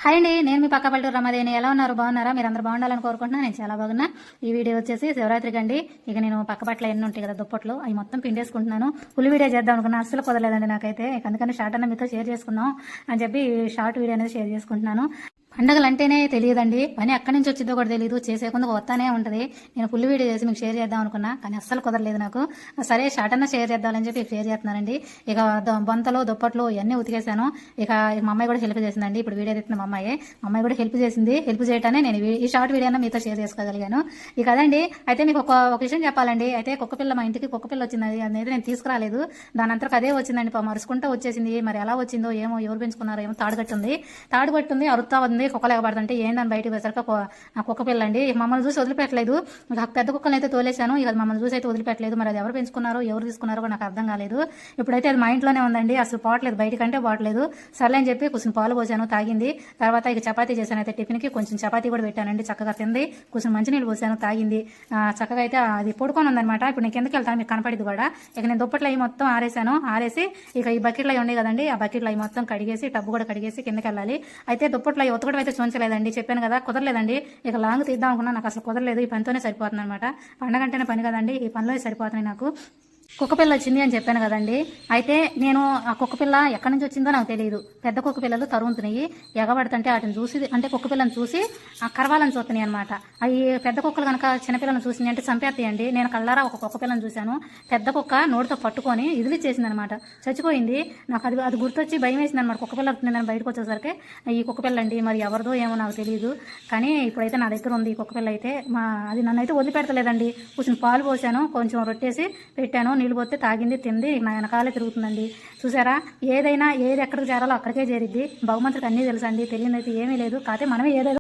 Hi అండి, నేను మీ పక్క పల్లెటూరు రమాదేని. ఎలా ఉన్నారు? బాగున్నారా? మీరు అందరూ బాగుండాలని కోరుకుంటున్నా. నేను చాలా బాగున్నా. ఈ వీడియో వచ్చేసి శివరాత్రికి అండి. ఇక నేను పక్క బట్టలు ఎన్ని ఉంటాయి కదా, దుప్పట్లు అవి మొత్తం పిండేసుకుంటున్నాను. ఫుల్ వీడియో చేద్దాం అనుకున్నా, అస్సలు కుదరలేదండి నాకైతే. అందుకని షార్ట్ అన్న మీతో షేర్ చేసుకుందాం అని చెప్పి షార్ట్ వీడియో అనేది షేర్ చేసుకుంటున్నాను. పండగలు అంటేనే తెలియదండి, పని ఎక్కడి నుంచి వచ్చిందో కూడా తెలియదు, చేసే కొందుకు వస్తానే ఉంటుంది. నేను ఫుల్ వీడియో చేసి మీకు షేర్ చేద్దాం అనుకున్నా, కానీ అస్సలు కుదరలేదు నాకు. సరే షార్ట్ అన్న షేర్ చేద్దామని చెప్పి షేర్ చేస్తున్నానండి. ఇక బొంతలు దుప్పట్లు ఇవన్నీ ఉతికేసాను. ఇక మా అమ్మాయి కూడా హెల్ప్ చేసిందండి. ఇప్పుడు వీడియో ఎత్తున్న మా అమ్మాయి కూడా హెల్ప్ చేసింది. హెల్ప్ చేయటానే నేను ఈ షార్ట్ వీడియో మీతో షేర్ చేసుకోగలిగాను. ఇక అదండి. అయితే మీకు ఒక విషయం చెప్పాలండి. అయితే కుక్కపిల్ల, మా ఇంటికి కుక్కపిల్ల వచ్చింది. అనేది నేను తీసుకురాలేదు, దాని అంతకు అదే వచ్చిందండి. మరుచుకుంటూ వచ్చేసింది. మరి ఎలా వచ్చిందో ఏమో, ఎవరు పెంచుకున్నారో ఏమో. తాడుగట్టుంది, అరుతా ఉంది. కుక్కలేక పడుతుంటే ఏందని బయటకు వచ్చాక కుక్క పిల్ల అండి. మమ్మల్ని చూసి వదిలిపెట్టలేదు. ఇక పెద్ద కుక్కలను అయితే తోలేశాను. ఇక మమ్మల్ని చూసి అయితే వదిలిపెట్టలేదు. మరి అది ఎవరు పెంచుకున్నారో, ఎవరు తీసుకున్నారో నాకు అర్థం కాలేదు. ఇప్పుడైతే అది మా ఇంట్లోనే ఉందండి. అసలు పోవట్లేదు, బయటకంటే పోవట్లేదు. సర్లే అని చెప్పి కొంచెం పాలు పోసాను, తాగింది. తర్వాత ఇక చపాతీ చేశాను. అయితే టిఫిన్కి కొంచెం చపాతీ కూడా పెట్టానండి. చక్కగా తింది. కొంచెం మంచినీళ్ళు పోసాను, తాగింది. చక్కగా అయితే అది పడుకొని ఉందనమాట. ఇప్పుడు నేను కిందకి వెళ్తాను, మీకు కనపడింది కూడా. ఇక నేను దుప్పట్లు అవి మొత్తం ఆరేసాను. ఆరేసి ఇక ఈ బకెట్లు అవి ఉన్నాయి కదండి, ఆ బకెట్లు అవి మొత్తం కడిగేసి, టబ్బు కూడా కడిగేసి కిందకి వెళ్ళాలి. అయితే దుప్పట్లు అవి ఉతకడం అయితే చూంచలేదండి, చెప్పాను కదా, కుదరలేదండి. ఇక లాంగ్ తీద్దాం అనుకున్నా, నాకు అసలు కుదరలేదు. ఈ పనితోనే సరిపోతుంది అనమాట. పండగంటేనే పని కదండి, ఈ పనిలో సరిపోతున్నాయి నాకు. కుక్కపిల్ల వచ్చింది అని చెప్పాను కదండి. అయితే నేను ఆ కుక్కపిల్ల ఎక్కడి నుంచి వచ్చిందో నాకు తెలియదు. పెద్ద కుక్క పిల్లలు తరుగుతున్నాయి, ఎగబడుతుంటే వాటిని చూసి, అంటే కుక్కపిల్లని చూసి కరవాలని చూస్తున్నాయి అనమాట. అవి పెద్ద కుక్కలు కనుక చిన్నపిల్లని చూసినాయి అంటే చంపేస్తాయండి. నేను కళ్ళారా ఒక కుక్కపిల్లని చూశాను. పెద్ద కుక్క నోటితో పట్టుకొని ఇదిలిచ్చేసింది అనమాట, చచ్చిపోయింది. నాకు అది గుర్తొచ్చి భయం వేసింది అనమాట. కుక్కపిల్ల నేను బయటకు వచ్చేసరికి ఈ కుక్కపిల్ల అండి, మరి ఎవరిదో ఏమో నాకు తెలియదు. కానీ ఇప్పుడైతే నా దగ్గర ఉంది ఈ కుక్కపిల్ల అయితే. అది నన్ను అయితే వదిలిపెడతలేదండి. కొంచెం పాలు పోసాను, కొంచెం రొట్టేసి పెట్టాను, నీళ్ళు పోతే తాగింది, తింది. నా వెనకాలే తిరుగుతుందండి. చూసారా, ఏదైనా ఏది ఎక్కడికి చేరాలో అక్కడికే చేరిద్ది. బహుమంతుడికి అన్నీ తెలుసండి, తెలియనైతే ఏమీ లేదు. కాకపోతే మనమే ఏదైనా